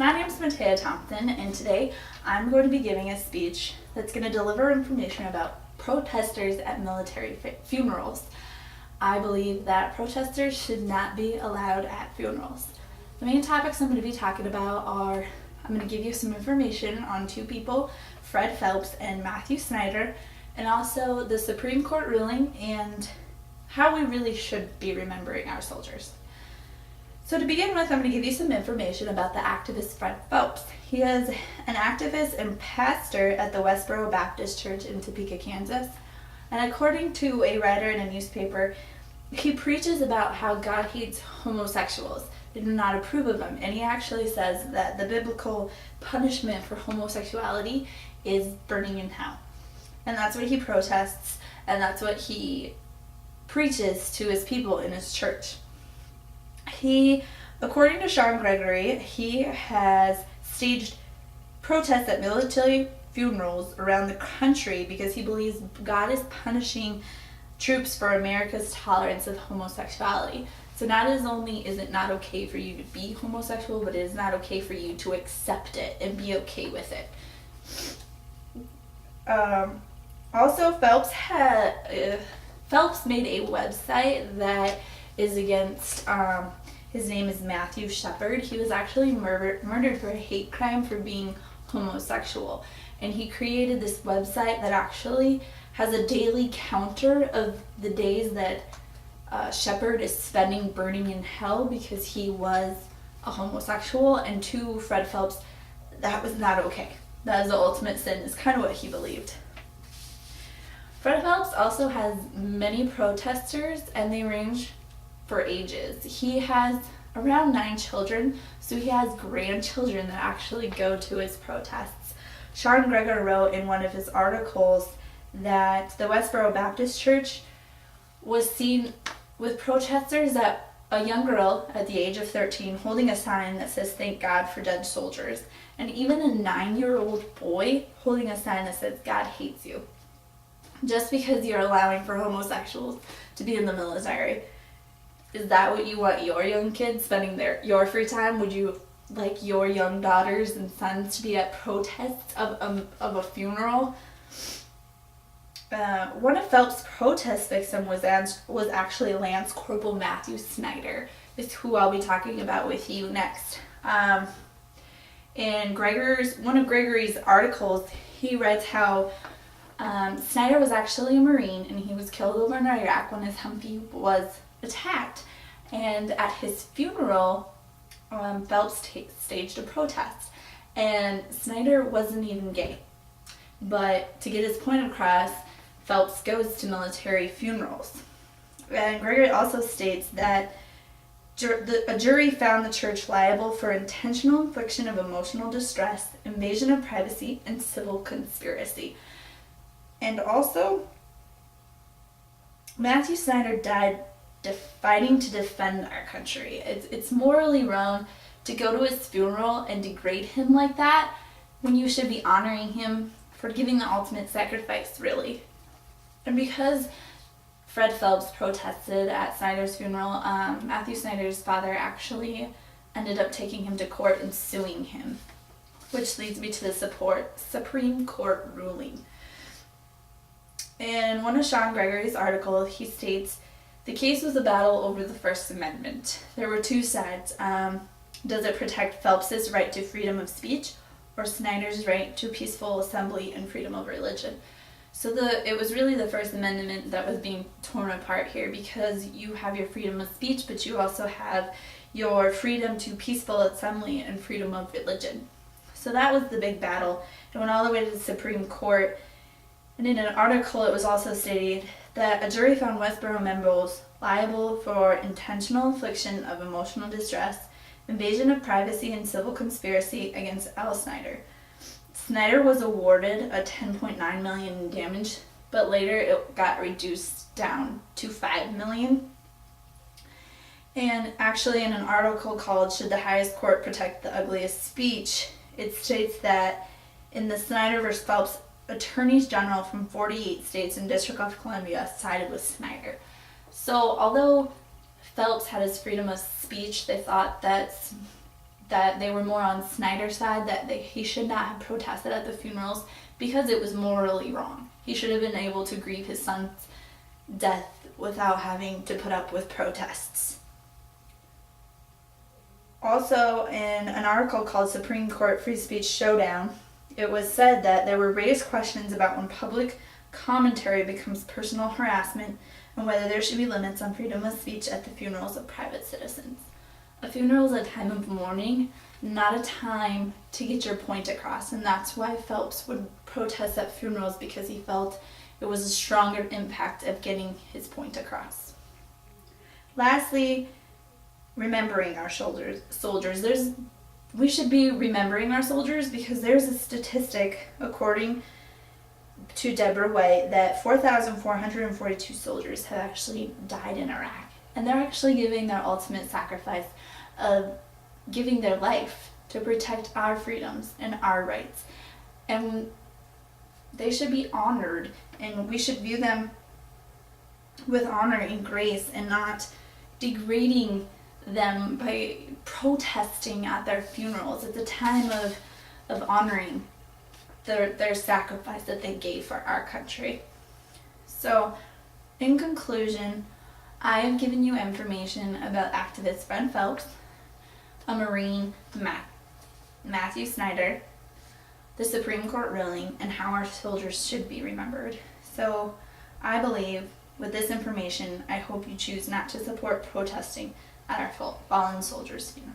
My name is Matea Thompson, and today I'm going to be giving a speech that's going to deliver information about protesters at military funerals. I believe that protesters should not be allowed at funerals. The main topics I'm going to be talking about are, I'm going to give you some information on two people, Fred Phelps and Matthew Snyder, and also the Supreme Court ruling and how we really should be remembering our soldiers. So to begin with, I'm going to give you some information about the activist Fred Phelps. He is an activist and pastor at the Westboro Baptist Church in Topeka, Kansas. And according to a writer in a newspaper, he preaches about how God hates homosexuals. They do not approve of them. And he actually says that the biblical punishment for homosexuality is burning in hell. And that's what he protests, and that's what he preaches to his people in his church. According to Sean Gregory, he has staged protests at military funerals around the country because he believes God is punishing troops for America's tolerance of homosexuality. So not only is it not okay for you to be homosexual, but it is not okay for you to accept it and be okay with it. Also, Phelps made a website that is against, his name is Matthew Shepard. He was actually murdered for a hate crime for being homosexual. And he created this website that actually has a daily counter of the days that Shepard is spending burning in hell because he was a homosexual. And to Fred Phelps, that was not okay. That is the ultimate sin, is kind of what he believed. Fred Phelps also has many protesters, and they range for ages. He has around 9 children, so he has grandchildren that actually go to his protests. Sean Gregory wrote in one of his articles that the Westboro Baptist Church was seen with protesters that a young girl at the age of 13 holding a sign that says "Thank God for dead soldiers," and even a 9-year-old boy holding a sign that says "God hates you," just because you're allowing for homosexuals to be in the military. Is that what you want your young kids spending your free time? Would you like your young daughters and sons to be at protests of a funeral? One of Phelps' protest victims was actually Lance Corporal Matthew Snyder. Is who I'll be talking about with you next. In one of Gregory's articles, he writes how Snyder was actually a Marine and he was killed over in Iraq when his Humvee was attacked. And at his funeral, Phelps staged a protest. And Snyder wasn't even gay. But to get his point across, Phelps goes to military funerals. And Gregory also states that a jury found the church liable for intentional infliction of emotional distress, invasion of privacy, and civil conspiracy. And also, Matthew Snyder died fighting to defend our country. It's morally wrong to go to his funeral and degrade him like that when you should be honoring him for giving the ultimate sacrifice, really. And because Fred Phelps protested at Snyder's funeral, Matthew Snyder's father actually ended up taking him to court and suing him, which leads me to the Supreme Court ruling. In one of Sean Gregory's articles, he states, "The case was a battle over the First Amendment. There were two sides. Does it protect Phelps's right to freedom of speech or Snyder's right to peaceful assembly and freedom of religion?" So it was really the First Amendment that was being torn apart here, because you have your freedom of speech, but you also have your freedom to peaceful assembly and freedom of religion. So that was the big battle. It went all the way to the Supreme Court. And in an article, it was also stated that a jury found Westboro members liable for intentional infliction of emotional distress, invasion of privacy, and civil conspiracy against L. Snyder. Snyder was awarded a $10.9 million in damage, but later it got reduced down to $5 million. And actually, in an article called "Should the Highest Court Protect the Ugliest Speech?" it states that in the Snyder vs. Phelps, attorneys general from 48 states and District of Columbia sided with Snyder. So although Phelps had his freedom of speech, they thought that that they were more on Snyder's side, that he should not have protested at the funerals because it was morally wrong. He should have been able to grieve his son's death without having to put up with protests. Also, in an article called Supreme Court Free Speech Showdown, it was said that there were raised questions about when public commentary becomes personal harassment and whether there should be limits on freedom of speech at the funerals of private citizens. A funeral is a time of mourning, not a time to get your point across, and that's why Phelps would protest at funerals, because he felt it was a stronger impact of getting his point across. Lastly, remembering our soldiers. We should be remembering our soldiers because there's a statistic, according to Deborah White, that 4,442 soldiers have actually died in Iraq. And they're actually giving their ultimate sacrifice of giving their life to protect our freedoms and our rights. And they should be honored, and we should view them with honor and grace and not degrading them by protesting at their funerals. It's a time of honoring their sacrifice that they gave for our country. So, in conclusion, I have given you information about activist Fred Phelps, a Marine, Matthew Snyder, the Supreme Court ruling, and how our soldiers should be remembered. So, I believe with this information, I hope you choose not to support protesting at our fallen soldiers' funeral.